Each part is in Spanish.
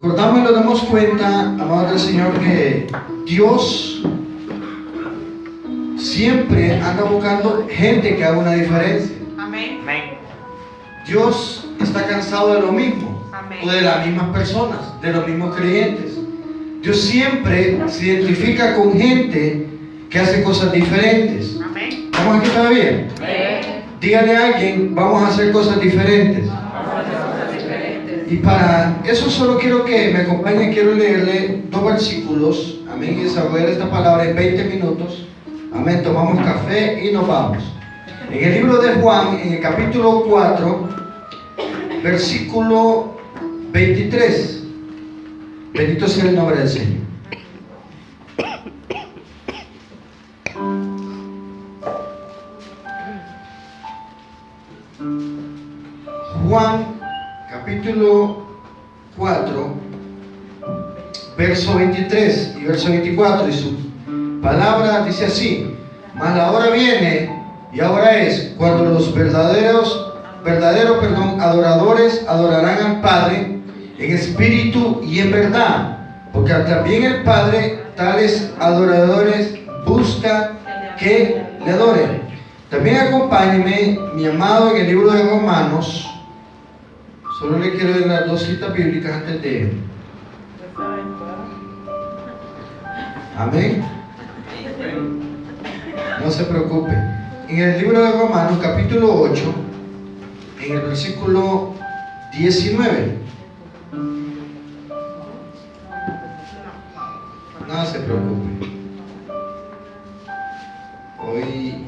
Recordamos y nos damos cuenta, amados del Señor, que Dios siempre anda buscando gente que haga una diferencia. Amén. Dios está cansado de lo mismo, Amén. o de las mismas personas, de los mismos creyentes. Dios siempre se identifica con gente que hace cosas diferentes. Amén. ¿Estamos aquí todavía? Amén. Dígale a alguien, vamos a hacer cosas diferentes. Y para eso solo quiero que me acompañen, quiero leerle 2 versículos. Amén. Y desarrollar esta palabra en 20 minutos. Amén. Tomamos café y nos vamos. En el libro de Juan, en el capítulo 4, versículo 23. Bendito sea el nombre del Señor. Juan, capítulo 4, verso 23 y verso 24, y su palabra dice así: mas la hora viene, y ahora es, cuando los verdaderos adoradores adorarán al Padre en espíritu y en verdad, porque también el Padre tales adoradores busca que le adoren. También acompáñeme, mi amado, en el libro de Romanos. Solo le quiero dar las 2 citas bíblicas antes de... Amén. No se preocupe. En el libro de Romanos, capítulo 8, en el versículo 19. No se preocupe. Hoy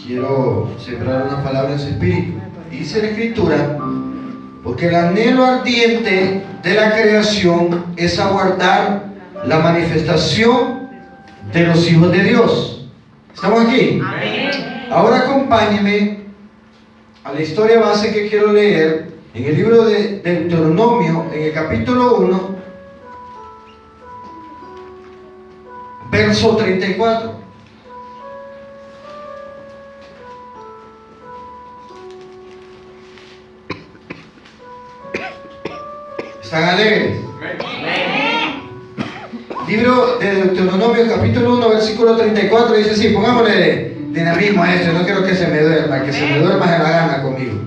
quiero sembrar una palabra en su espíritu. Dice la Escritura: porque el anhelo ardiente de la creación es aguardar la manifestación de los hijos de Dios. ¿Estamos aquí? Amén. Ahora acompáñenme a la historia base que quiero leer en el libro de Deuteronomio, en el capítulo 1, verso 34. ¿Están alegres? Libro de Deuteronomio, capítulo 1, versículo 34, dice así. Pongámosle dinamismo a esto, no quiero que se me duerma, que se me duerma de la gana conmigo.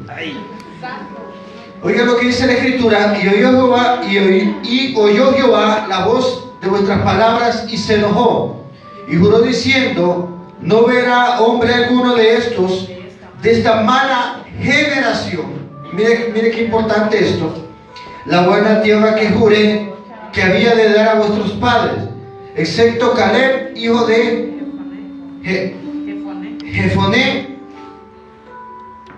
Oiga lo que dice la Escritura: y oyó Jehová la voz de vuestras palabras y se enojó, y juró diciendo: no verá hombre alguno de esta mala generación. Mire qué importante esto: la buena tierra que juré que había de dar a vuestros padres, excepto Caleb, hijo de Jefoné.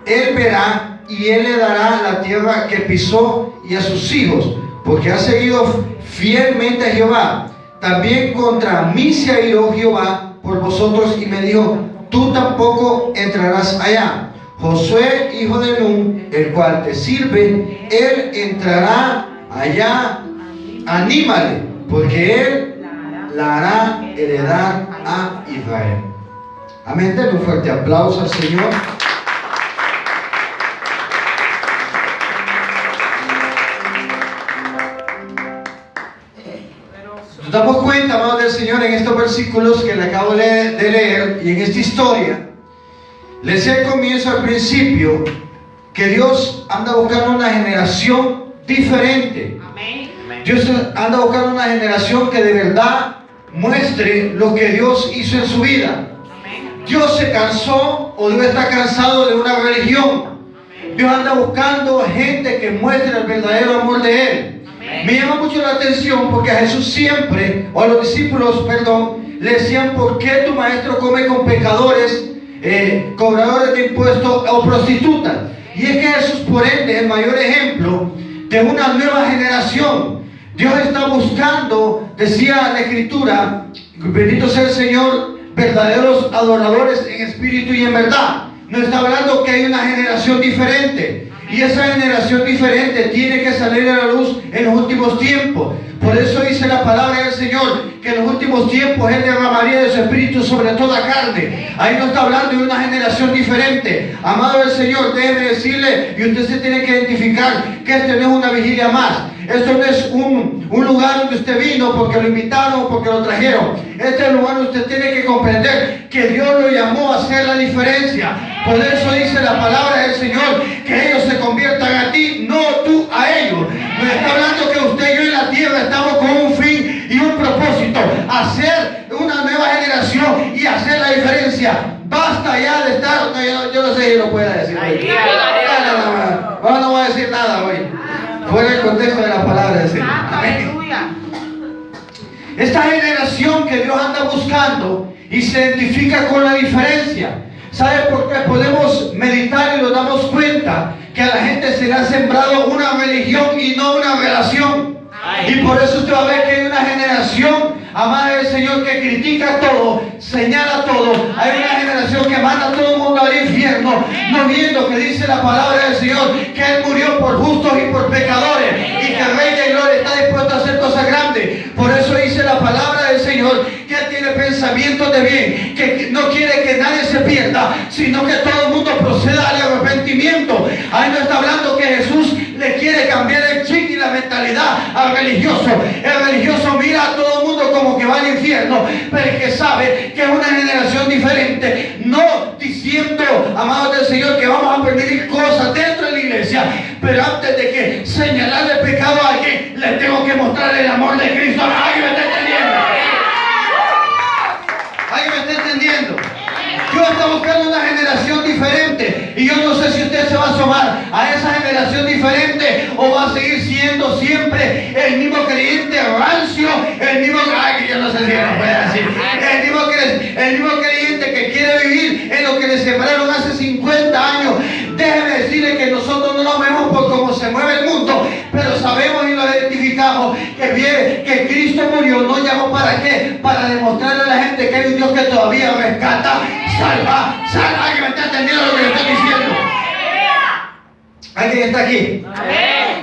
Él verá, y él le dará la tierra que pisó y a sus hijos, porque ha seguido fielmente a Jehová. También contra mí se airó Jehová por vosotros y me dijo: tú tampoco entrarás allá. Josué, hijo de Nun, el cual te sirve, él entrará allá. Anímale, porque él la hará heredar a Israel. Amén. Denle un fuerte aplauso al Señor. Nos damos cuenta, amados del Señor, en estos versículos que le acabo de leer y en esta historia. Les decía al comienzo, al principio, que Dios anda buscando una generación diferente. Amén. Dios anda buscando una generación que de verdad muestre lo que Dios hizo en su vida. Amén. Dios se cansó, o Dios está cansado de una religión. Dios anda buscando gente que muestre el verdadero amor de Él. Amén. Me llama mucho la atención porque a Jesús siempre, o a los discípulos, le decían: ¿por qué tu maestro come con pecadores, cobradores de impuestos o prostitutas? Y es que Jesús, por ende, es el mayor ejemplo de una nueva generación. Dios está buscando, decía la Escritura, bendito sea el Señor, verdaderos adoradores en espíritu y en verdad. Nos está hablando que hay una generación diferente, y esa generación diferente tiene que salir a la luz en los últimos tiempos. Por eso dice la palabra del Señor que en los últimos tiempos Él derramaría de su espíritu sobre toda carne. Ahí no está hablando de una generación diferente. Amado del Señor, déjeme decirle, y usted se tiene que identificar, que este no es una vigilia más. Esto no es un lugar donde usted vino porque lo invitaron o porque lo trajeron. Este es el lugar donde usted tiene que comprender que Dios lo llamó a hacer la diferencia. Por eso dice la palabra del Señor, que ellos se conviertan a ti, no tú a ellos. Nos está hablando que usted y yo en la tierra estamos con un fin y un propósito: hacer una nueva generación y hacer la diferencia. Basta ya de estar, yo no sé si lo pueda decir hoy. Ahora no voy a decir nada hoy, fuera del contexto de la palabra del Señor. Aleluya. Esta generación que Dios anda buscando y se identifica con la diferencia. ¿Sabe por qué? Podemos meditar y nos damos cuenta que a la gente se le ha sembrado una religión y no una relación. Y por eso usted va a ver que hay una generación, amada del Señor, que critica todo, señala todo. Hay una generación que manda a todo el mundo al infierno, no viendo que dice la palabra del Señor que Él murió por justos y por pecadores, y que el Rey de Gloria está dispuesto a hacer cosas grandes. Por eso dice la palabra del Señor que Él tiene pensamientos de bien, que no quiere que nadie se pierda, sino que todo el mundo proceda al arrepentimiento. Ahí no está hablando que Jesús le quiere cambiar el chip y la mentalidad al religioso. El religioso mira a todo el mundo como que va al infierno, pero el que sabe que es una generación diferente, no diciendo, amados del Señor, que vamos a permitir cosas dentro de la iglesia, pero antes de que señalarle el pecado a alguien, le tengo que mostrar el amor de Cristo. ¿Alguien me está entendiendo? ¿Alguien me está entendiendo? Dios está buscando una generación diferente, y yo no sé si usted se va a asomar a esa generación diferente o va a seguir siendo siempre el mismo creyente rancio, el mismo, ay, que yo no sé si lo puede decir, el mismo creyente que quiere vivir en lo que le sembraron hace 50 años. Déjeme decirle que nosotros no nos vemos por cómo se mueve el mundo, pero sabemos y lo identificamos que Cristo murió, no llamó para qué, para demostrarle a la gente que hay un Dios que todavía rescata, salva. ¿Alguien me está entendiendo lo que le estoy diciendo? ¿Alguien está aquí?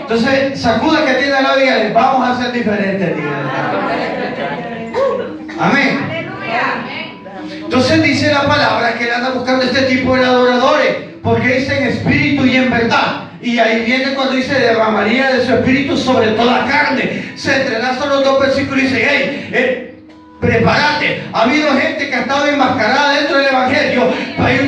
Entonces, sacuda que tiene la vida, vamos a ser diferentes. Amén. Entonces dice la palabra que él anda buscando este tipo de adoradores, porque dice en espíritu y en verdad. Y ahí viene cuando dice derramaría de su espíritu sobre toda carne. Se entrelazan los dos versículos y dice, hey, prepárate. Ha habido gente que ha estado enmascarada dentro del evangelio, pero hay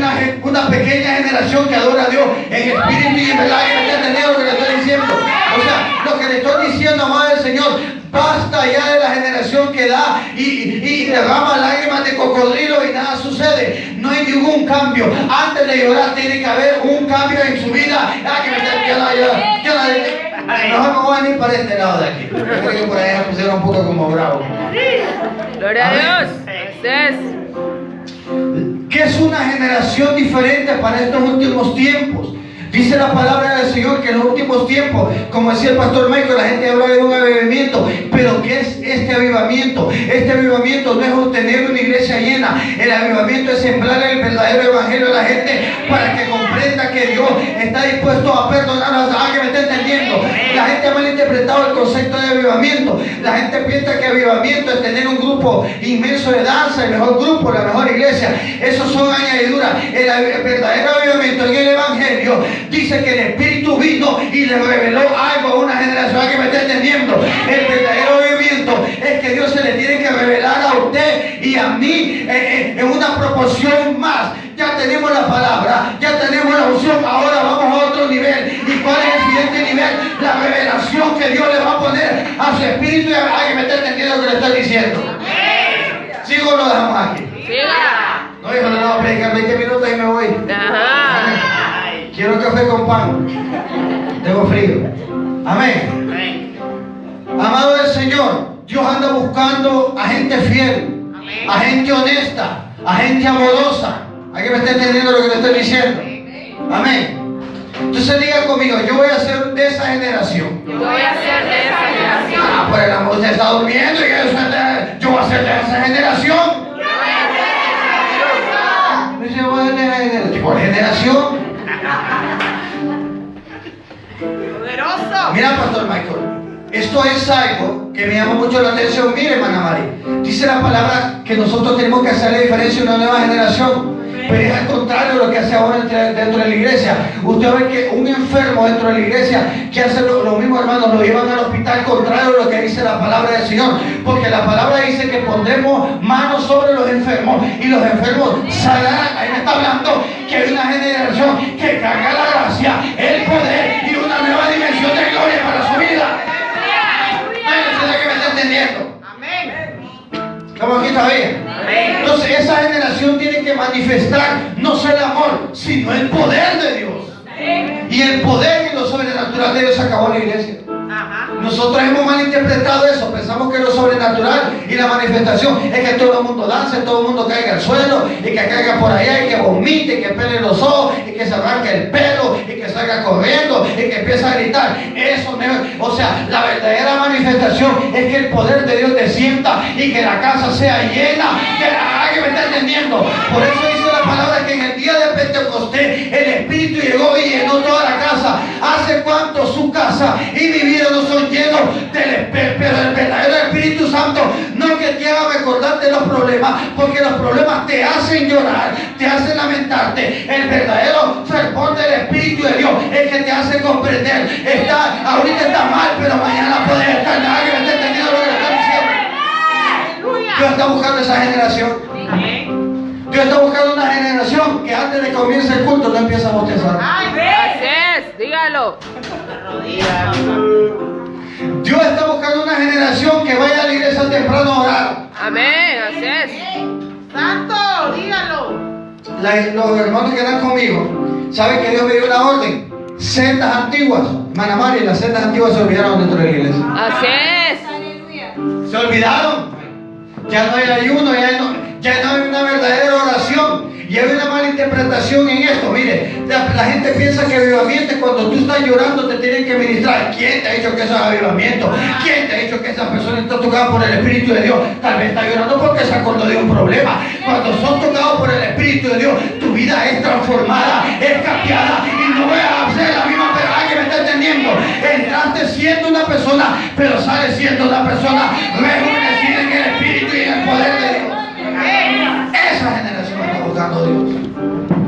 una pequeña generación que adora a Dios en espíritu y en verdad. ¿Y me está entendiendo lo que le estoy diciendo? O sea, lo que le estoy diciendo, amado del Señor, basta ya de la generación que da y derrama lágrimas de cocodrilo y nada sucede. No hay ningún cambio. Antes de llorar tiene que haber un cambio en su vida. Mejor no voy a venir para este lado de aquí. Yo creo que por ahí me pusieron un poco como bravo. Gloria a Dios. Así ¿Qué es una generación diferente para estos últimos tiempos? Dice la palabra del Señor que en los últimos tiempos, como decía el pastor Michael, la gente habla de un avivamiento. Pero ¿qué es este avivamiento? Este avivamiento no es obtener una iglesia llena. El avivamiento es sembrar el verdadero evangelio a la gente para que comprenda que Dios está dispuesto a perdonar a alguien. ¿Me está entendiendo? La gente ha malinterpretado el concepto de avivamiento. La gente piensa que avivamiento es tener un grupo inmenso de danza, el mejor grupo, la mejor iglesia. Esos son añadiduras. El verdadero avivamiento en el evangelio dice que el Espíritu vino y le reveló algo a una generación. Que me está entendiendo. El verdadero avivamiento es que Dios se le tiene que revelar a usted y a mí en una proporción más. Ya tenemos la palabra, ya tenemos la unción, ahora vamos a otro nivel. ¿Y cuál es el siguiente nivel? La revelación que Dios le va a poner a su espíritu. Y alguien me está entendiendo lo que le estoy diciendo. ¿Sigo o lo dejamos aquí? No, hijo, no, predicar 20 minutos y me voy. Quiero café con pan. Tengo frío. Amén. Amado del Señor, Dios anda buscando a gente fiel, a gente honesta, a gente amorosa. ¿Alguien me está entendiendo lo que le estoy diciendo? Amén. Entonces diga conmigo, yo voy a ser de esa generación. Yo voy a ser de esa generación. Ah, pues el amor se está durmiendo y yo voy a ser de esa generación. Dice, voy a ser de esa generación. ¿Cuál generación? Poderoso. Mira, pastor Michael, esto es algo que me llama mucho la atención. Mire, hermana Mari, dice la palabra que nosotros tenemos que hacer la diferencia en una nueva generación. Pero es al contrario de lo que hace ahora dentro de la iglesia. Usted ve que un enfermo dentro de la iglesia que hace lo mismo, hermanos, lo llevan al hospital, contrario a lo que dice la palabra del Señor. Porque la palabra dice que pondremos manos sobre los enfermos y los enfermos sanarán. Ahí me está hablando que hay una generación que carga la gracia, el poder y una nueva dimensión de gloria para su vida. No sé que me está entendiendo. ¿Estamos aquí todavía? Entonces esa generación tiene que manifestar no solo el amor, sino el poder de Dios. Y el poder y lo sobrenatural de Dios acabó en la iglesia. Nosotros hemos malinterpretado eso. Pensamos que lo sobrenatural y la manifestación es que todo el mundo dance, todo el mundo caiga al suelo y que caiga por allá y que vomite, y que pele los ojos y que se arranque el pelo y que salga corriendo y que empiece a gritar. Eso no, o sea, la verdadera manifestación es que el poder de Dios descienda y que la casa sea llena. Que me está entendiendo. Por eso dice la palabra que en el día de Pentecostés el Espíritu llegó y llenó toda la casa. ¿Hace cuánto su casa y mi vida no son llenos del Espíritu? Pero el verdadero Espíritu Santo no que te haga recordarte los problemas, porque los problemas te hacen llorar, te hacen lamentarte. El verdadero fervor del Espíritu de Dios es que te hace comprender. Ahorita está mal, pero mañana puedes estar. Nadie me está entendiendo lo que le está diciendo. Dios está buscando esa generación. Dios está buscando una generación que antes de que comience el culto no empieza a bostezar. Así es, dígalo. Dios está buscando una generación que vaya a la iglesia temprano a orar. Amén, así es. Santo, dígalo. Los hermanos que están conmigo saben que Dios me dio una orden. Sendas antiguas, hermana Mari, las sendas antiguas se olvidaron dentro de la iglesia. Así es. Se olvidaron. Ya no hay ayuno, ya no hay una verdadera oración. Y hay una mala interpretación en esto. Mire, la gente piensa que avivamiento es cuando tú estás llorando te tienen que ministrar. ¿Quién te ha dicho que eso es avivamiento? ¿Quién te ha dicho que esa persona está tocada por el Espíritu de Dios? Tal vez está llorando porque se acordó de un problema. Cuando son tocados por el Espíritu de Dios, tu vida es transformada, es cambiada y no vas a ser la misma persona. Que me está entendiendo. Entraste siendo una persona, pero sales siendo una persona rejuvenecida en el Espíritu y en el poder de Dios. Esa generación está buscando Dios.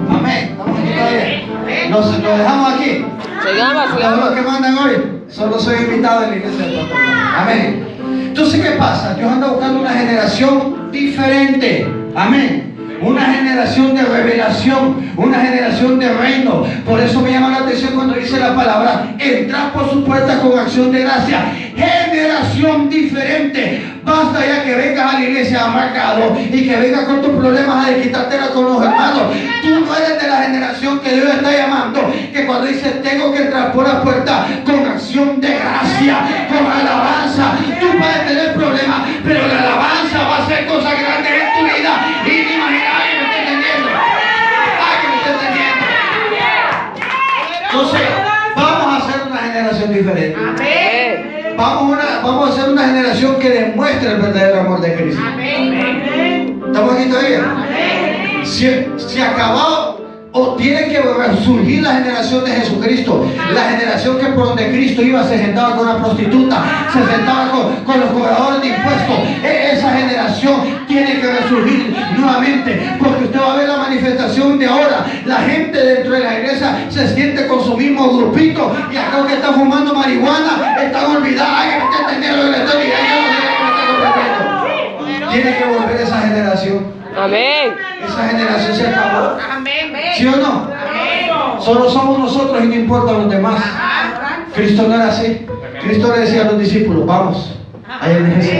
Amén. Estamos aquí todavía. Lo dejamos aquí. Sigamos. Los que mandan hoy, solo soy invitado de la iglesia del pastor. Amén. Entonces, ¿qué pasa? Dios anda buscando una generación diferente. Amén. Una generación de revelación, una generación de reino. Por eso me llama la atención cuando dice la palabra: entrar por sus puertas con acción de gracia. Generación diferente. Basta ya que vengas a la iglesia amargado y que vengas con tus problemas a desquitártela con los hermanos. Tú no eres de la generación que Dios está llamando, que cuando dice tengo que entrar por la puerta con acción de gracia, con alabanza. Tú puedes tener problemas, pero la alabanza va a hacer cosas grandes en tu vida inimaginables. ¿Alguien me está entendiendo? ¿Alguien me está entendiendo? Entonces, vamos a hacer una generación diferente. Amén. Vamos a hacer una generación que demuestre el verdadero amor de Cristo. Amén. ¿Estamos aquí todavía? Amén. Si acabado o tiene que surgir la generación de Jesucristo, la generación que por donde Cristo iba se sentaba con la prostituta, se sentaba con los cobradores de impuestos. Esa generación tiene que resurgir nuevamente, porque usted va a ver la manifestación de ahora. La gente dentro de la iglesia se siente con su mismo grupito y acá que está fumando marihuana están olvidados. Ay, me está entendiendo lo que le estoy diciendo. Tiene que volver esa generación. Amén. Esa generación se acabó. Amén. ¿Sí o no? Amén. Solo somos nosotros y no importa los demás. Cristo no era así. Cristo le decía a los discípulos: vamos, allá en Jesús.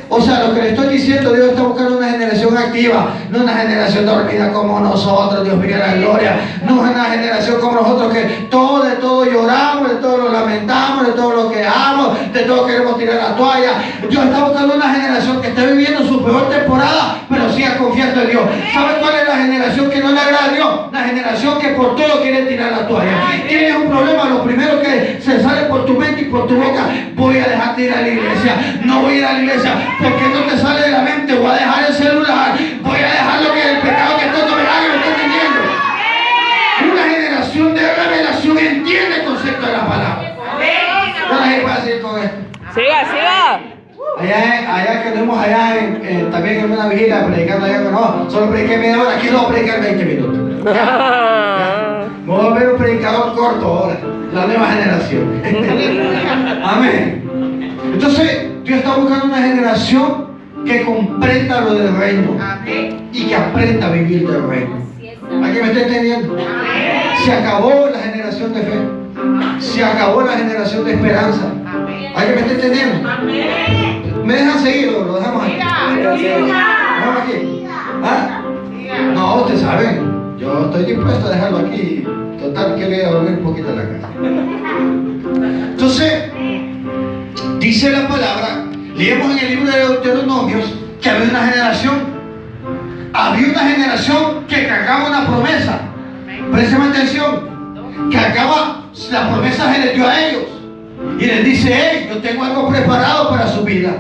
O sea, lo que le estoy diciendo, Dios está buscando una generación activa, no una generación dormida como nosotros. Dios mío, la gloria. No es una generación como nosotros que de todo lloramos, de todo lo lamentamos, de todo lo quejamos, de todo queremos tirar la toalla. Dios está buscando una generación que esté viviendo su peor temporada, pero siga confiando en Dios. ¿Sabe cuál es la generación que no le agrada a Dios? La generación que por todo quiere tirar la toalla. Tienes un problema, lo primero que se sale por tu mente y por tu boca: voy a dejar de ir a la iglesia, no voy a ir a la iglesia. Porque no te sale de la mente: voy a dejar el celular, voy a dejar lo que es el pecado que todo me haga. ¿Me está entendiendo? Una generación de revelación entiende el concepto de la palabra. ¿Qué puede decir con esto? Siga. Allá que tenemos allá también en una vigilia predicando allá, no, solo prediqué media hora, aquí no voy a predicar 20 minutos. Me voy a ver un predicador corto ahora, la nueva generación. Amén. Entonces, Dios está buscando una generación que comprenda lo del reino y que aprenda a vivir del reino. ¿Aquí me está entendiendo? Se acabó la generación de fe. Se acabó la generación de esperanza. ¿Aquí me está entendiendo? ¿Me dejan seguir o lo dejamos aquí? ¿Lo dejamos aquí? ¿Ah? No, ustedes saben. Yo estoy dispuesto a dejarlo aquí. Total, quiero ir a dormir un poquito en la casa. Entonces, dice la palabra, leemos en el libro de Deuteronomios que había una generación que cargaba una promesa. Presten atención, cargaba la promesa, se les dio a ellos y les dice: hey, yo tengo algo preparado para su vida.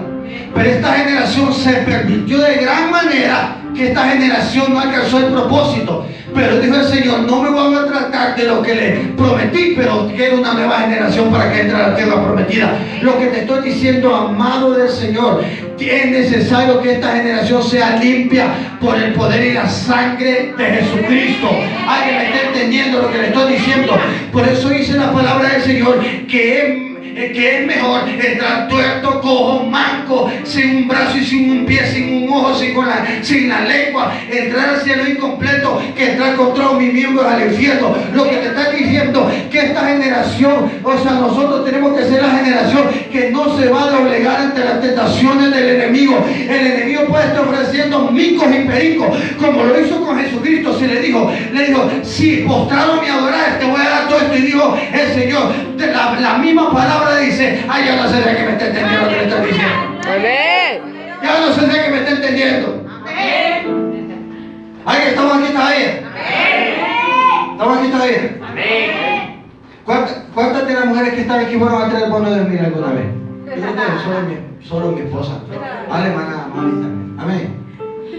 Pero esta generación se pervirtió de gran manera que esta generación no alcanzó el propósito. Pero dijo el Señor: no me voy a tratar de lo que le prometí, pero quiero una nueva generación para que entre a la tierra prometida. Lo que te estoy diciendo, amado del Señor, es necesario que esta generación sea limpia por el poder y la sangre de Jesucristo. ¿Alguien me está entendiendo lo que le estoy diciendo? Por eso dice la palabra del Señor que es mejor entrar tuerto, cojo, manco, sin un brazo y sin un pie, sin un ojo, sin la lengua, entrar al cielo incompleto, que entrar con todos mis miembros al infierno. Lo que te está diciendo, que esta generación, o sea, nosotros tenemos que ser la generación que no se va a doblegar ante las tentaciones del enemigo. El enemigo puede estar ofreciendo micos y pericos, como lo hizo con Jesucristo. Se le dijo, si postrado me adorar, te voy a dar todo esto. Y dijo el Señor, la misma palabra dice: ay, yo no sé de qué me está entendiendo lo que le estoy diciendo. Amén. Yo no sé de qué me está entendiendo. Ay, estamos aquí todavía. Estamos aquí todavía. ¿Cuántas de las mujeres que están aquí fueron a traer el bono de mí alguna vez? Solo mi esposa. Alemana, mamita. Amén.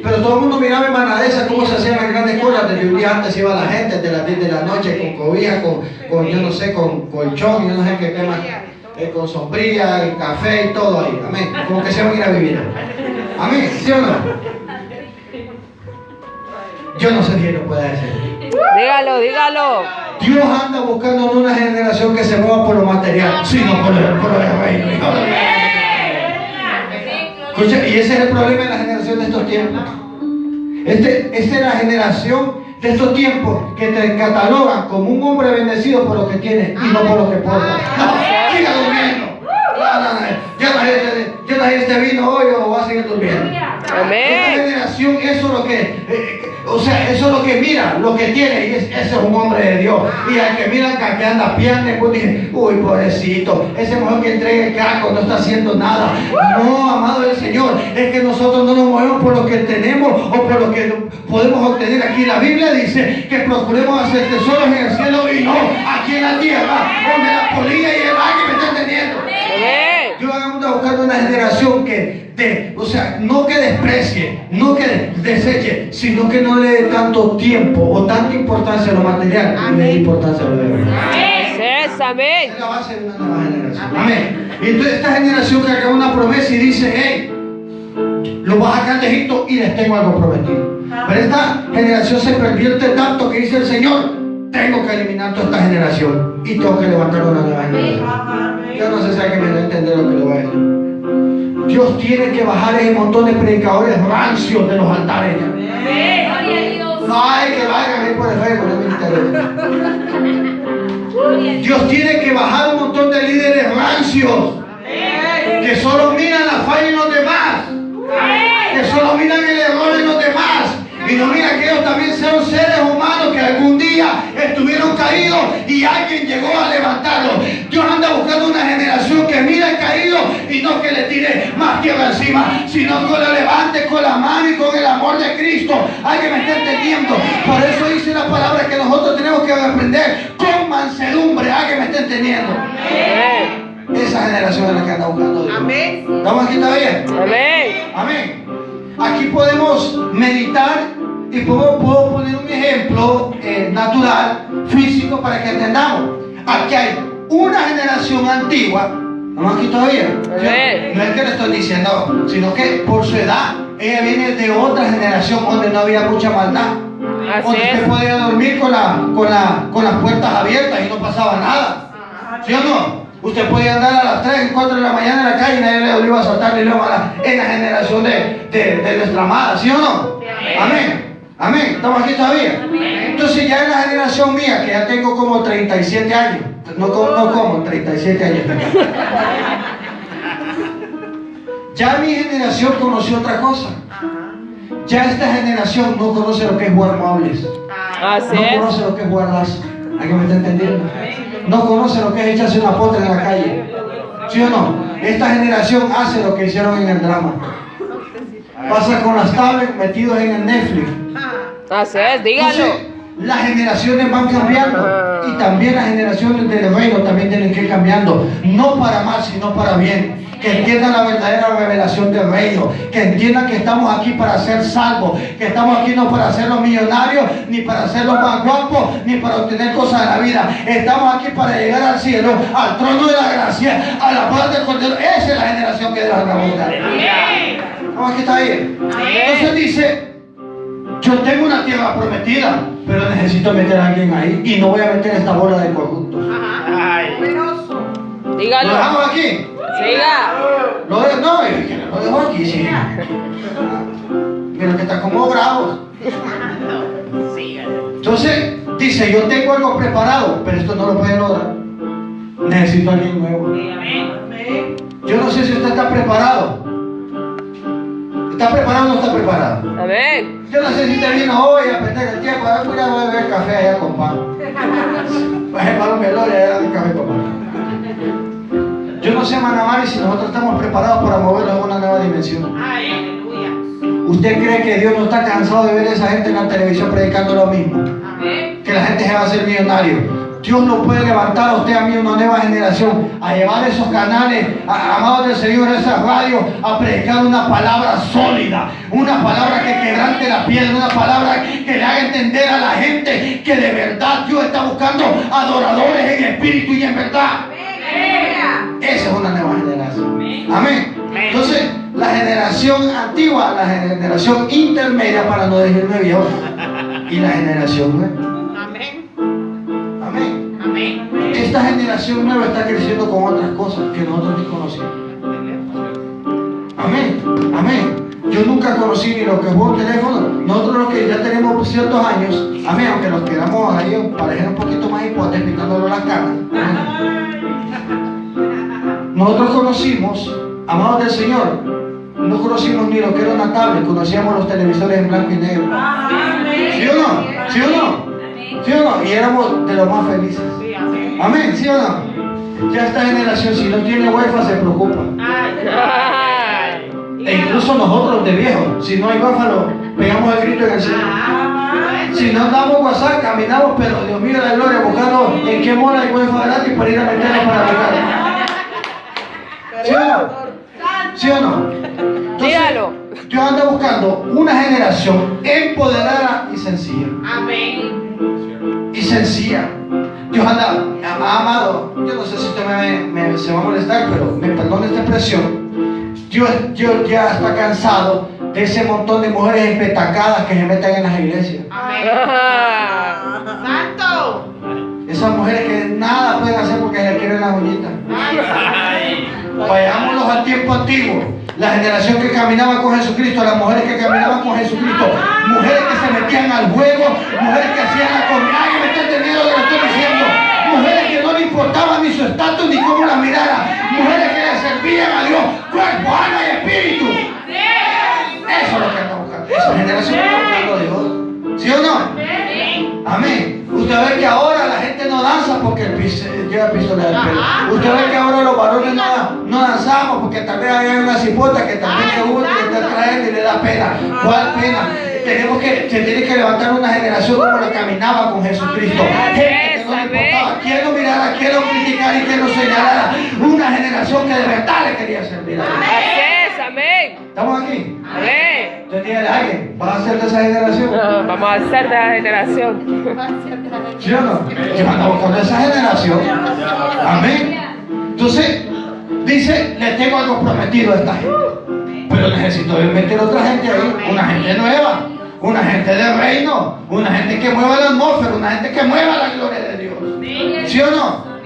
Pero todo el mundo miraba en Manadesa cómo se hacían las grandes colas. Desde un día antes iba la gente, de las 10 de la noche, con cobija, con yo no sé, con colchón, yo no sé qué más, con sombrilla, y café y todo ahí. Amén. Como que se van a ir a vivir. Amén. ¿Sí o no? Yo no sé quién lo puede hacer. Dígalo. Dios anda buscando una generación que se mueva por lo material, sino por el reino. Escucha, y ese es el problema de la generación de estos tiempos. Esta es la generación de estos tiempos que te catalogan como un hombre bendecido por lo que tiene y no por lo que porta. No, siga durmiendo. Ya la gente vino hoy o va a seguir durmiendo. Amén. Esta generación, eso es lo que, eso es lo que mira, lo que tiene, y ese es un hombre de Dios. Y al que mira que anda pierde, pues dije: uy, pobrecito, ese mujer que entrega el casco no está haciendo nada. No, amado del Señor, es que nosotros no nos movemos por lo que tenemos o por lo que podemos obtener aquí. La Biblia dice que procuremos hacer tesoros en el cielo y no aquí en la tierra, donde la polilla y el aire me están teniendo. Dios anda buscando una generación no que desprecie, no que deseche, sino que no le dé tanto tiempo o tanta importancia a lo material, y le dé importancia a lo de verdad. Amén. Es la base de una nueva generación. Amén. Y entonces esta generación carga una promesa y dice: hey, los voy a sacar de Egipto y les tengo algo prometido. Pero esta generación se pervierte tanto que dice el Señor: tengo que eliminar toda esta generación y tengo que levantar una nueva generación. Yo no sé si alguien me va a entender lo que le voy a decir. Dios tiene que bajar ese montón de predicadores rancios de los altares ya. No hay que vayan ahí por el Facebook, no me interesa. Dios tiene que bajar un montón de líderes rancios que solo miran la falla en los demás, que solo miran el error en los demás. Y no mira que ellos también son seres humanos que algún día estuvieron caídos y alguien llegó a levantarlos. Dios anda buscando una generación que mira el caído y no que le tire más tierra encima, sino que lo levante con la mano y con el amor de Cristo. Alguien me está entendiendo. Por eso dice la palabra que nosotros tenemos que aprender con mansedumbre. Alguien me está entendiendo. Esa generación es la que anda buscando Dios. ¿Estamos aquí todavía? Amén. Aquí podemos meditar y puedo poner un ejemplo natural, físico, para que entendamos. Aquí hay una generación antigua ¿Estamos aquí todavía? Amén. No es que le estoy diciendo, sino que por su edad, ella viene de otra generación donde no había mucha maldad. Así Donde es. usted podía dormir con las puertas abiertas y no pasaba nada. ¿Sí o no? Usted podía andar a las 3, 4 de la mañana en la calle y nadie le iba a saltar ni le iba a matar en la generación de nuestra amada. ¿Sí o no? Amén. Amén. ¿Estamos aquí todavía? Entonces ya en la generación mía, que ya tengo como 37 años. No como 37 años. Ya mi generación conoció otra cosa. Ya esta generación no conoce lo que es jugar muebles. Así No es. conoce lo que es jugar lazo. ¿Alguien me está entendiendo? No conoce lo que es echarse una potra en la calle. ¿Sí o no? Esta generación hace lo que hicieron en el drama. Pasa con las tablets metidos en el Netflix. Así es, dígalo. Entonces, las generaciones van cambiando y también las generaciones del reino también tienen que ir cambiando, no para mal sino para bien, que entiendan la verdadera revelación del reino, que entiendan que estamos aquí para ser salvos, que estamos aquí no para ser los millonarios, ni para ser los más guapos, ni para obtener cosas de la vida. Estamos aquí para llegar al cielo, al trono de la gracia, a la paz del Cordero. Esa es la generación que Dios anda buscando. ¿Cómo aquí está bien? Entonces dice: yo tengo una tierra prometida, pero necesito meter a alguien ahí y no voy a meter esta bola de corruptos. ¿Lo Dígalo. dejamos aquí? Siga. No, es que lo dejo aquí, sí. Mira que está como bravos. Entonces, dice: yo tengo algo preparado, pero esto no lo puede lograr. Necesito a alguien nuevo. Yo no sé si usted está preparado. ¿Está preparado o no está preparado? Amén. Yo no sé si te vino hoy a perder el tiempo. A ver, voy a beber café allá con pan. Pues hermano Melón, allá de café con pan. Yo no sé, hermana Mari, si nosotros estamos preparados para movernos a una nueva dimensión. ¿Usted cree que Dios no está cansado de ver a esa gente en la televisión predicando lo mismo? Que la gente se va a hacer millonario. Dios no puede levantar a usted, a mí, una nueva generación, a llevar esos canales, amados del Señor, a esas radios, a predicar una palabra sólida, una palabra que quebrante la piedra, una palabra que le haga entender a la gente que de verdad Dios está buscando adoradores en espíritu y en verdad. Esa es una nueva generación. Amén. Amén. la generación antigua, la generación intermedia, para no decirme viejo, y la generación nueva. Amén. Amén. Amén. Esta generación nueva está creciendo con otras cosas que nosotros ni conocíamos. Amén. Amén. Yo nunca conocí ni lo que es un teléfono. Nosotros los que ya tenemos ciertos años, amén, aunque nos quedamos ahí parecer un poquito más hipotes pintándolo las caras. Nosotros conocimos, amados del Señor, no conocimos ni lo que era una tablet, conocíamos los televisores en blanco y negro. ¿Sí o no? ¿Sí o no? ¿Sí o no? Y éramos de los más felices. Amén, ¿sí o no? Ya esta generación, si no tiene wifi, se preocupa. E incluso nosotros de viejos, si no hay wifi, pegamos el grito en el cielo. Si no damos WhatsApp, caminamos, pero Dios mío de la gloria, buscando en qué mola hay wifi gratis para ir a meternos para pegar. ¿Sí o no? ¿Sí o no? Entonces, Dígalo. Dios anda buscando una generación empoderada y sencilla. Amén. Y sencilla. Dios anda, amado, yo no sé si usted se va a molestar, pero me perdone esta expresión. Dios ya está cansado de ese montón de mujeres espetacadas que se meten en las iglesias. Amén. Santo. Esas mujeres que nada pueden hacer porque se les quieren las uñitas. Vayámonos al tiempo antiguo. La generación que caminaba con Jesucristo, las mujeres que caminaban con Jesucristo, mujeres que se metían al juego, mujeres que hacían la comida. Ay, me está entendiendo lo que estoy diciendo. Mujeres que no le importaba ni su estatus ni cómo la mirara. Mujeres que le servían a Dios, cuerpo, alma y espíritu. Eso es lo que anda buscando. Esa generación está buscando a Dios. ¿Sí o no? Amén. Usted ve que ahora la gente no danza porque lleva pistola del pelo. Usted ve que ahora los varones no danzamos porque tal vez hay una cipota que también le gusta y está trayendo y le da pena. ¿Cuál pena? Se tiene que levantar una generación como la caminaba con Jesucristo. Gente que no le importaba quién lo mirara, quién lo criticara y quién lo señalara. Una generación que de verdad le quería servir a Dios. Así es, amén. ¿Estamos aquí? Amén. Yo dije a alguien, ¿vas a ser de esa generación? Vamos a ser de la generación. ¿Sí o no? Yo ando buscando esa generación. Amén. Entonces, dice, le tengo algo prometido a esta gente. Pero necesito meter otra gente ahí, una gente nueva, una gente de reino, una gente que mueva la atmósfera, una gente que mueva la gloria de Dios. ¿Sí o no?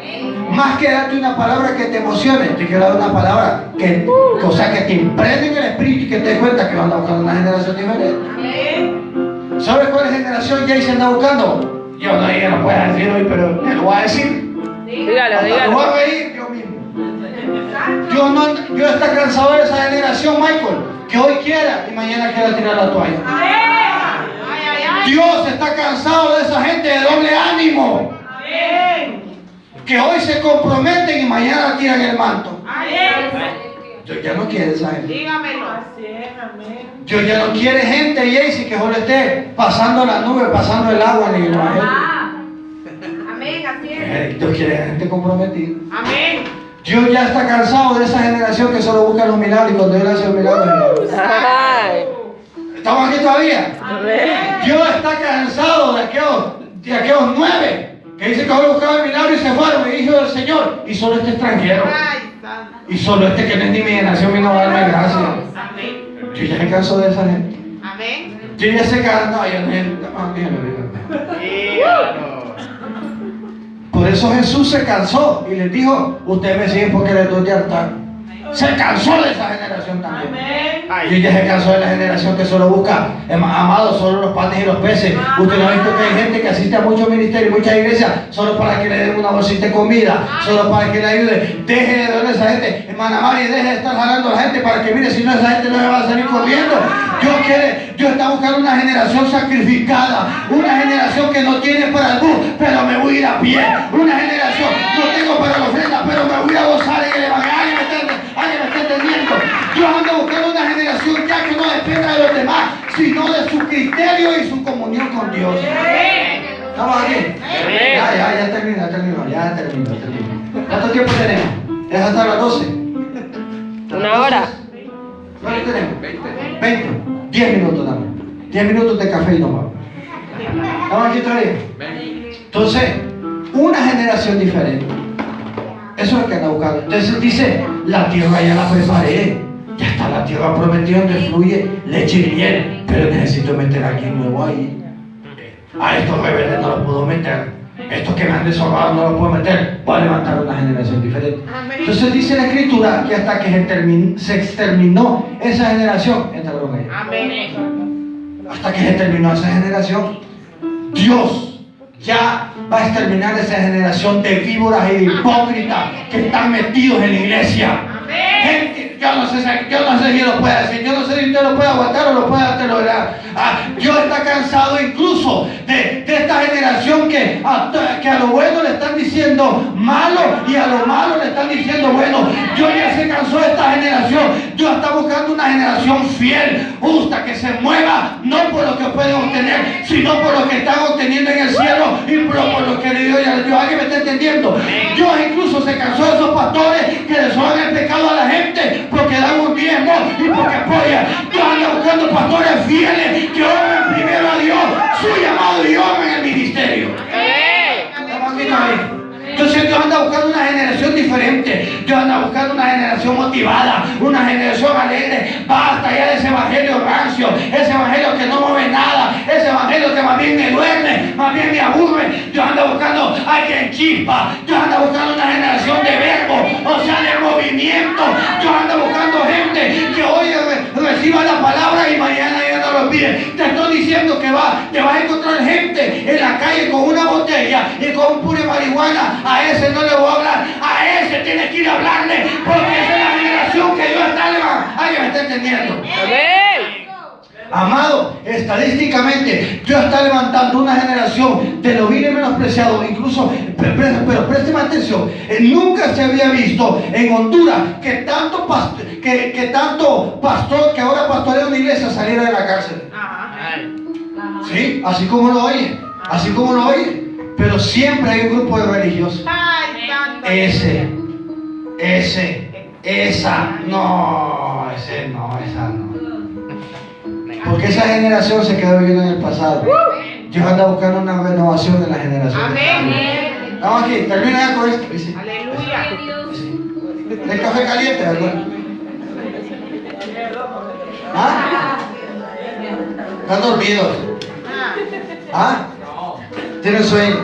Más que darte una palabra que te emocione, te quiero dar una palabra que, o sea, que te impregne en el espíritu y que te des cuenta que van a buscar una generación diferente. ¿Sabes cuál generación ya se anda buscando? Yo no puedo decir hoy, pero te lo voy a decir. Dígalo, Hasta dígalo. me voy a reír yo mismo. Yo estoy cansado de esa generación, Michael, que hoy quiera y mañana quiera tirar la toalla. Dios está cansado de esa gente de doble ánimo, que hoy se comprometen y mañana tiran el manto. Dios ya no quiere esa gente. Dígamelo. Dios ya no quiere gente, Jaycee, que solo esté pasando la nube, pasando el agua en el evangelio. Amén, así es. Dios quiere gente comprometida. Amén. Dios ya está cansado de esa generación que solo busca los milagros y cuando Dios hace los milagros. Ay. ¿Estamos aquí todavía? Amén. Dios está cansado de aquellos 9 que dicen que solo buscaban el milagro y se fueron, y dijo el Señor, y solo este extranjero, Ay, santo. y solo este que no es ni mi generación vino a darme gracias. Amén. Dios ya se cansó de esa gente. Amén. Dios ya se cansó. No, yo no. Por eso Jesús se cansó y les dijo, ustedes me siguen porque les doy de altar. Se cansó de esa generación también. Dios ya se cansó de la generación que solo busca, amados, solo los panes y los peces. Usted no ha visto que hay gente que asiste a muchos ministerios y muchas iglesias solo para que le den una bolsita de comida, solo para que le ayude. Deje de darle a esa gente, hermana Mari, deje de estar jalando a la gente para que mire, si no esa gente no se va a salir corriendo. Dios está buscando una generación sacrificada, una generación que no tiene para el bus, pero me voy a ir a pie. Una generación, no tengo para la ofrenda, pero me voy a gozar en el evangelio. ¿Alguien me está entendiendo? Dios anda buscando una generación ya que no dependa de los demás, sino de su criterio y su comunión con Dios. ¿Estamos aquí? Ya termino. ¿Cuánto tiempo tenemos? ¿Es hasta las 12? Una hora. ¿Cuánto tenemos? 20. 10 minutos nada más. 10 minutos de café y no más. ¿Estamos aquí todavía? Entonces, una generación diferente. Eso es lo que anda buscando. Entonces dice, la tierra ya la preparé. Ya está la tierra prometida donde fluye leche y miel. Pero necesito meter a alguien nuevo ahí. A estos rebeldes no los puedo meter. Estos que me han deshonrado no los puedo meter. Voy a levantar una generación diferente. Entonces dice la escritura que hasta que se exterminó esa generación, entraron ahí. Amén. Hasta que se terminó esa generación, Dios ya va a exterminar esa generación de víboras y de hipócritas que están metidos en la iglesia. Gente, yo no sé si lo puede decir, yo no sé si usted lo puede aguantar o lo puede tolerar. Dios está cansado incluso de esta generación que a lo bueno le están diciendo malo y a lo malo le están diciendo bueno. Dios ya se cansó de esta generación. Dios está buscando una generación fiel, justa, que se mueva no por lo que pueden obtener, sino por lo que están obteniendo en el cielo y por lo que le dio ya Dios. ¿Alguien me está entendiendo? Dios incluso se cansó de esos pastores que desoban el pecado a la gente porque dan un diezmo y porque apoyan. Dios anda buscando pastores fieles que honren primero a Dios, su llamado, y honren el ministerio. ¿Estamos aquí todavía? Entonces Dios anda buscando una generación diferente. Dios anda buscando una generación motivada, una generación alegre. Basta ya de ese evangelio rancio, ese evangelio que no mueve nada, ese evangelio que más bien me duerme, más bien me aburre. Dios anda buscando a quien chispa. Dios anda buscando una generación de verbo, o sea, de movimiento. Dios anda buscando gente que hoy reciba la palabra y mañana ya no lo pide. Te estoy diciendo que te vas a encontrar gente en la calle con una botella y con un puro de marihuana. A ese no le voy a hablar, a ese tienes que ir a hablarle, porque esa es la generación que Dios está levantando. ¿Alguien me está entendiendo? Amén. Amado, estadísticamente Dios está levantando una generación de lo vil y menospreciado, incluso, pero présteme atención, nunca se había visto en Honduras que tanto pastor que ahora pastorea una iglesia saliera de la cárcel. Sí, así como lo oye, pero siempre hay un grupo de religiosos. Esa no. Porque esa generación se quedó viviendo en el pasado. Dios anda buscando una renovación de la generación. Amén. Vamos aquí, termina ya con esto. Aleluya. Del café caliente, ¿verdad? ¿Ah? ¿Están dormidos? ¿Ah? ¿Tienen sueño?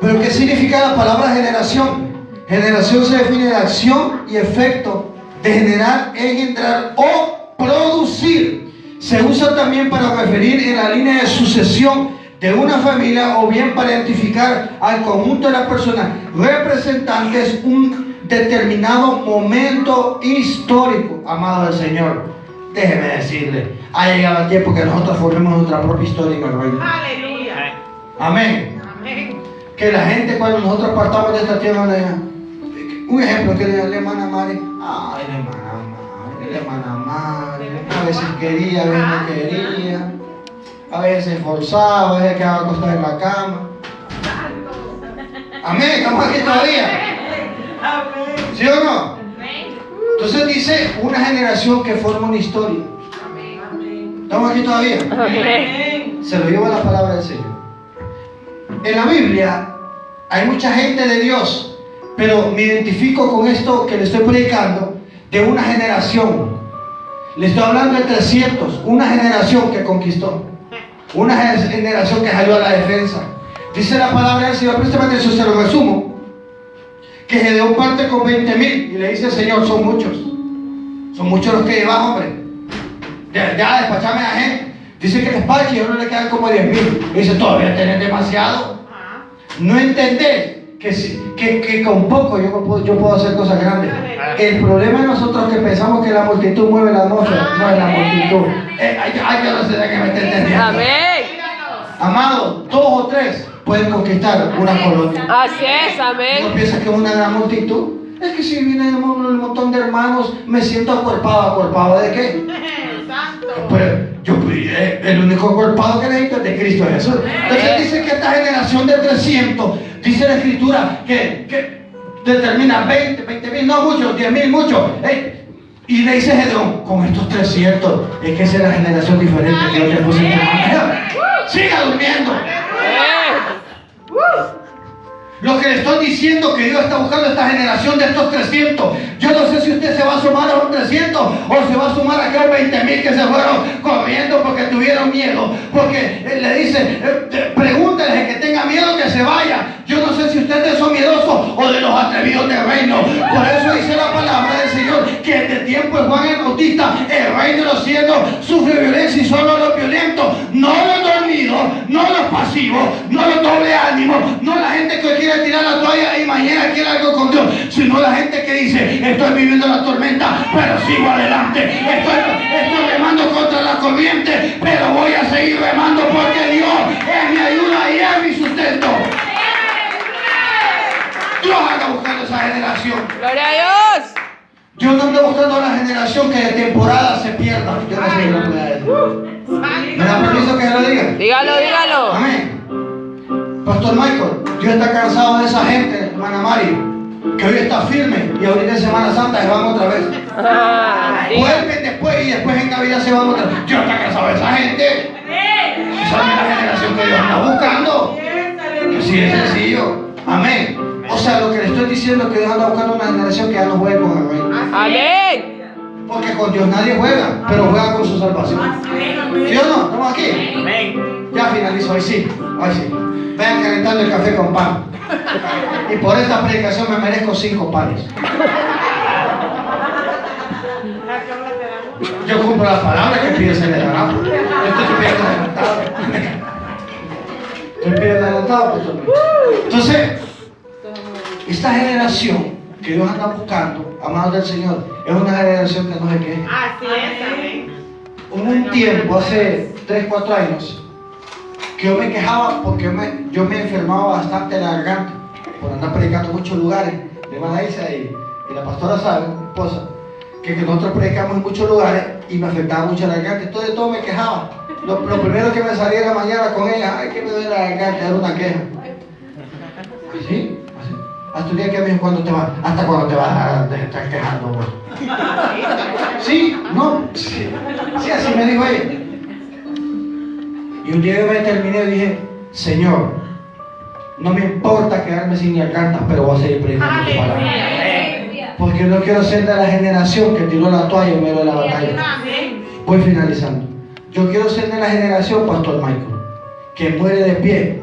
¿Pero qué significa la palabra generación? Generación se define de acción y efecto de generar, engendrar o producir. Se usa también para referir en la línea de sucesión de una familia o bien para identificar al conjunto de las personas representantes un determinado momento histórico. Amado del Señor, déjeme decirle, ha llegado el tiempo que nosotros formemos nuestra propia historia en el reino. Aleluya. Amén. Amén. Que la gente cuando nosotros partamos de esta tierra, un ejemplo que la hermana Mari, ay, la hermana Mari, a veces quería, a veces no quería, a veces se esforzaba, a veces quedaba acostada en la cama. Amén, estamos aquí todavía. ¿Sí o no? Entonces dice una generación que forma una historia. ¿Estamos aquí todavía? Se lo lleva la palabra del Señor. En la Biblia hay mucha gente de Dios, pero me identifico con esto que le estoy predicando de una generación. Le estoy hablando de 300, una generación que conquistó, una generación que salió a la defensa. Dice la palabra del Señor, préstame atención, se lo resumo, que Gedeón parte con 20,000 y le dice al Señor, son muchos los que llevas, hombre, ya despachame a la gente. Dice que despache y a uno le quedan como 10,000. Dice, todavía tenés demasiado. No entendés que con poco yo puedo hacer cosas grandes. El problema es nosotros que pensamos que la multitud mueve la atmósfera. No es la multitud. Yo no sé de qué me está entendiendo. Amén. Amado, 2 o 3 pueden conquistar una colonia. Así es, amén. ¿No piensas que es una gran multitud? Es que si viene un montón de hermanos, me siento acuerpado. ¿Acuerpado de qué? Pero el único acuerpado que necesito es de Cristo Jesús. Entonces dice que esta generación de 300, dice la Escritura que determina 20,000, no muchos, 10,000, muchos. Y le dice Gedeón, con estos 300, es que esa es la generación diferente que yo te puse en la. Siga durmiendo. Lo que le estoy diciendo que Dios está buscando esta generación de estos 300. Yo no sé si usted se va a sumar a los 300 o se va a sumar a aquellos 20,000 que se fueron corriendo porque tuvieron miedo. Porque le dice, pregúntale al que tenga miedo que se vaya. Yo no sé si usted es de esos miedosos o de los atrevidos del reino. Por eso dice la palabra del Señor que desde tiempo de Juan el Bautista, el reino de los cielos sufre violencia y solo los violentos, no los dormidos, no los pasivos, no los doble ánimo, no la gente que quiere tirar la toalla y mañana quiere algo con Dios, sino la gente que dice, estoy viviendo la tormenta, pero sigo adelante, estoy remando contra la corriente, pero voy a seguir remando porque Dios es mi ayuda y es mi sustento. Dios anda buscando esa generación. Gloria a Dios. Dios no anda buscando la generación que de temporada se pierda. Yo no sé si lo voy a decir. ¿Me da permiso que lo diga? Dígalo. Amén. Pastor Michael, Dios está cansado de esa gente, hermana Mari, que hoy está firme y ahorita en Semana Santa se van otra vez. Vuelven después y después en Navidad se van otra vez. Dios está cansado de esa gente. Esa es la generación que Dios anda buscando. Que sí es sencillo. Amén. O sea, lo que le estoy diciendo es que Dios anda buscando una generación que ya no juegue con el reino. Amén. Porque con Dios nadie juega, pero juega con su salvación. ¿Sí o no? ¿Estamos aquí? Amén. Ya finalizo, hoy sí. Vayan calentando el café con pan. Y por esta predicación me merezco 5 panes. Yo cumplo la palabra que pide se le dará. Estoy pidiendo adelantado. Estoy pidiendo adelantado. Entonces, esta generación que Dios anda buscando, amados del Señor, es una generación que no se queja. Así es, amén. Hubo un tiempo, hace 3, 4 años, que yo me quejaba porque yo me enfermaba bastante la garganta por andar predicando en muchos lugares. Mi hermana Isa y la pastora sabe, mi esposa, que nosotros predicamos en muchos lugares y me afectaba mucho la garganta. Entonces de todo me quejaba. Lo primero que me salía en la mañana con ella, ay, que me duele la garganta, era una queja. ¿Sí? Hasta el día que me dijo, ¿hasta cuándo te vas a estar quejando vos? ¿Sí? ¿No? Sí, así me dijo ella. Y un día yo me terminé y dije, Señor, No me importa quedarme sin garganta, pero voy a seguir predicando tu palabra. Aleluya. Porque no quiero ser de la generación que tiró la toalla en medio de la batalla. Amén. Voy finalizando. Yo quiero ser de la generación, Pastor Michael, que muere de pie,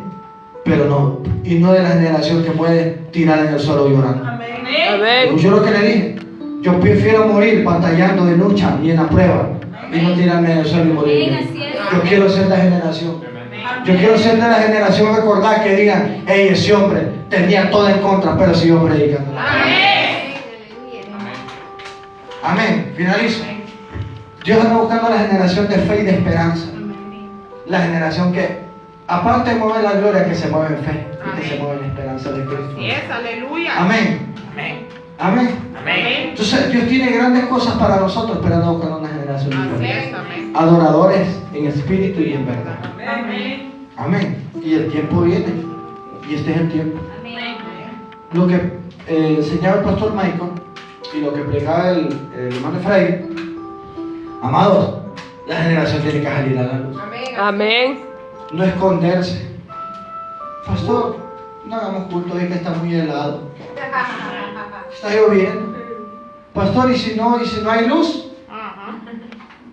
pero no. Y no de la generación que muere tirada en el suelo llorando. Amén. Yo lo que le dije, yo prefiero morir batallando de lucha y en la prueba y no tirarme en el suelo y morir. Yo quiero ser la generación. Yo quiero ser de la generación, recordar que digan, hey, ese hombre tenía todo en contra, pero siguió predicando. Amén. Finalizo. Dios anda buscando la generación de fe y de esperanza. La generación que, aparte de mover la gloria, que se mueve en fe y que se mueve en esperanza de Cristo. Así es, aleluya. Amén. Amén. Amén. Amén. Entonces Dios tiene grandes cosas para nosotros, pero anda buscando una generación Así diferente. es, amén. Adoradores en espíritu y en verdad. Amén. Amén. Y el tiempo viene. Y este es el tiempo. Lo que enseñaba el pastor Michael y lo que predicaba el hermano Efraín, amados, la generación tiene que salir a la luz. Amén. No esconderse. Pastor, no hagamos culto hoy que está muy helado. Está lloviendo. Pastor, ¿y si no hay luz? Ajá.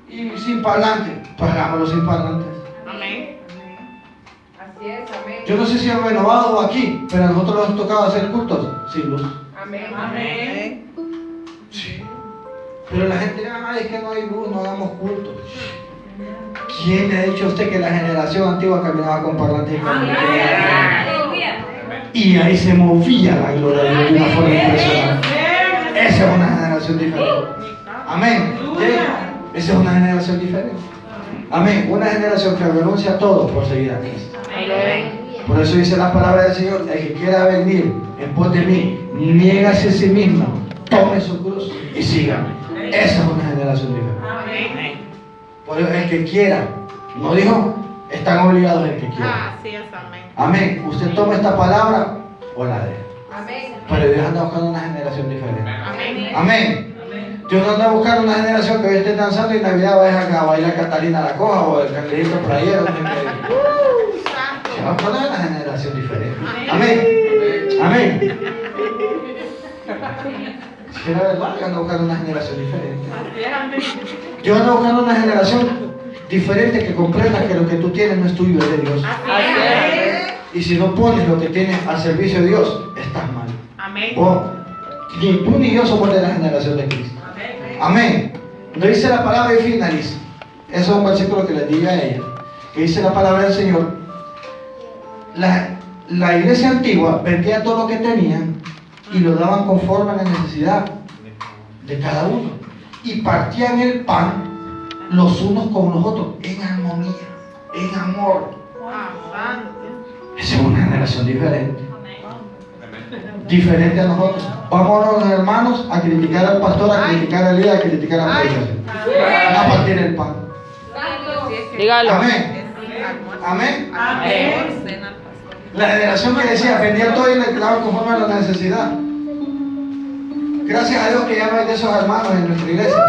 Y sin parlante. Pues hagámoslo sin parlantes. Amén. Así es, amén. Yo no sé si han renovado o aquí, pero a nosotros nos tocaba hacer cultos sin luz. Amén. Amén. Sí. Pero la gente, ay, es que no hay luz, no hagamos cultos. ¿Quién le ha dicho a usted que la generación antigua caminaba con parlantes y con y ahí se movía la gloria de Dios de una forma impresionante? Esa es una generación diferente. Amén. ¿Sí? Esa es una generación diferente. Amén. Una generación que renuncia a todo por seguir a Cristo. Amén. Por eso dice la palabra del Señor: el que quiera venir en pos de mí, niégase a sí mismo, tome su cruz y sígame. Esa es una generación diferente. Amén. Por eso, el que quiera, no dijo, están obligados el que quiera. Así es, amén. Amén. Usted toma esta palabra o la deja. Amén. Pero Dios anda buscando una generación diferente. Amén. Amén. Dios no anda buscando una generación que hoy esté danzando y en Navidad vaya a bailar Catalina la Coja o el cangrejito por ahí. Se va a poner una generación diferente. Amén. Amén. Si era verdad, Dios anda buscando una generación diferente. Dios anda buscando una generación diferente que comprenda que lo que tú tienes no es tuyo, es de Dios. Así es. Y si no pones lo que tienes al servicio de Dios, estás mal. Amén. Ni tú ni yo somos de la generación de Cristo. Amén. Lo dice la palabra y finaliza. Ese es un versículo que les dije a ella. Que dice la palabra del Señor. La iglesia antigua vendía todo lo que tenían y lo daban conforme a la necesidad de cada uno. Y partían el pan los unos con los otros en armonía, en amor. Esa es una generación diferente. Diferente a nosotros. Vamos los hermanos a criticar al pastor, a criticar al líder, a criticar a la predicación. A partir el pan. Dígalo. Amén. Amén. Amén. La generación que decía, vendía todo y le daban conforme a la necesidad. Gracias a Dios que ya no hay de esos hermanos en nuestra iglesia.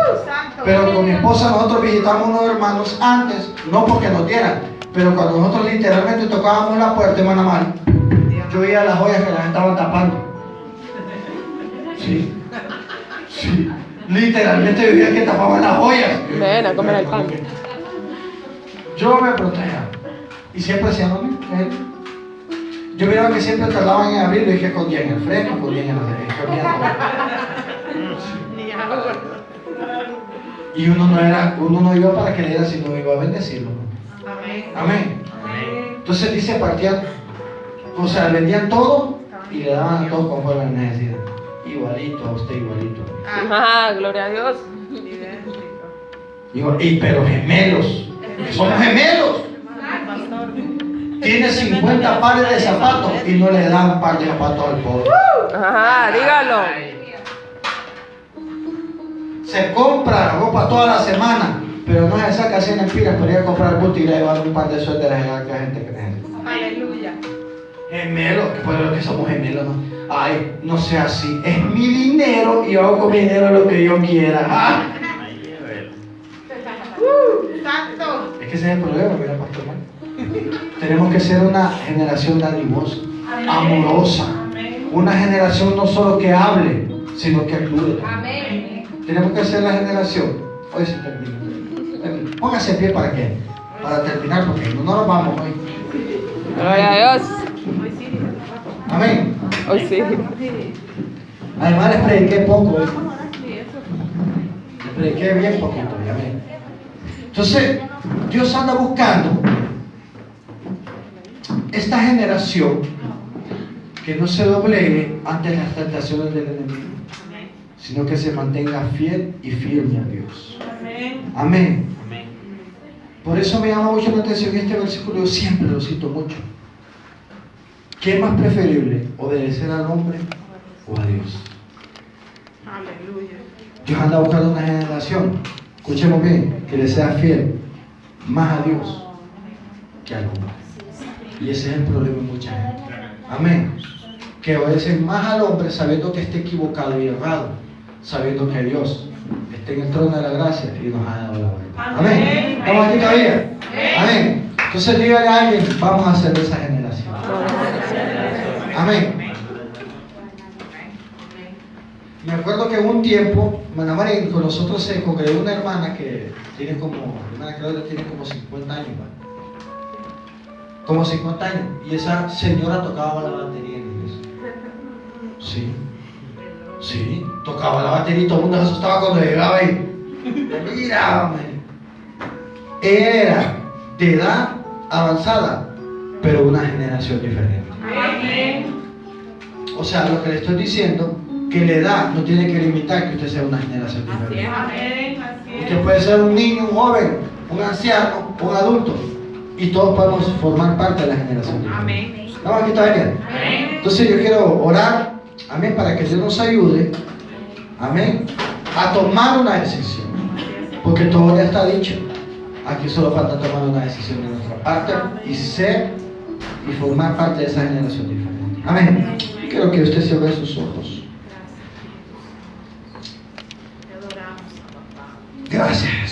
Pero con mi esposa nosotros visitamos unos hermanos antes, no porque nos dieran, pero cuando nosotros literalmente tocábamos la puerta, hermana Mari, yo veía las joyas que las estaban tapando. Sí, sí. Literalmente yo veía que tapaban las joyas. Ven a comer el pan. Yo me protegía. Y siempre hacían lo mismo. Yo miraba que siempre tardaban en abrirlo y que escondían el freno, escondían y uno no iba para que le diera, sino iba a bendecirlo. Amén. Entonces dice, partían, o sea, vendían todo y le daban a todos conforme a la necesidad. Igualito a usted, igualito. Ah, gloria a Dios. Digo, pero gemelos, somos gemelos. Tiene 50 pares de zapatos y no le dan un par de zapatos al pobre. Ajá, dígalo. Se compra ropa toda la semana, pero no se saca 100 empiras para ir a comprar el bulto y le llevar un par de suéteres a la gente que necesita. Aleluya. Gemelos, que por lo que somos gemelos, ¿no? Ay, no sea así. Es mi dinero y yo hago con mi dinero lo que yo quiera. ¿Ah? Santo. Es que ese es el problema, mira, pastor. Tenemos que ser una generación dadivosa. amorosa. Una generación no solo que hable, sino que actúe. Amén. Tenemos que hacer la generación. Hoy se termina. Póngase en pie para qué. Para terminar, porque no nos vamos hoy. Gloria a Dios. Amén. Hoy sí. Además les prediqué poco hoy. Les prediqué bien poquito. Amén. Entonces, Dios anda buscando esta generación que no se doblegue ante las tentaciones del enemigo, sino que se mantenga fiel y firme a Dios. Amén. Por eso me llama mucho la atención este versículo. Yo siempre lo cito mucho. ¿Qué es más preferible? ¿Obedecer al hombre o a Dios? Aleluya. Dios anda buscando una generación, escuchemos bien, que le sea fiel más a Dios que al hombre. Y ese es el problema de mucha gente. Amén. Que obedecen más al hombre sabiendo que está equivocado y errado, sabiendo que Dios está en el trono de la gracia y nos ha dado la verdad. Amén. ¿Estamos aquí todavía? Amén. Entonces dígale a alguien, vamos a ser de esa generación. Amén. Me acuerdo que en un tiempo, hermana María, con nosotros se congregó una hermana que tiene como, tiene como 50 años, ¿vale? Como 50 años. Y esa señora tocaba la batería en la iglesia. Sí. Sí, tocaba la batería y todo el mundo se asustaba cuando llegaba ahí. Mira, hombre. Era de edad avanzada, pero una generación diferente. Amén. O sea, lo que le estoy diciendo, que la edad no tiene que limitar que usted sea una generación diferente. Amén. Así es. Usted puede ser un niño, un joven, un anciano, un adulto, y todos podemos formar parte de la generación diferente. Amén. ¿Estamos aquí todavía? Amén. Entonces yo quiero orar, amén, para que Dios nos ayude, amén, a tomar una decisión. Porque todo ya está dicho. Aquí solo falta tomar una decisión de nuestra parte y ser y formar parte de esa generación diferente. Amén. Y quiero que usted cierre sus ojos. Te adoramos, papá. Gracias.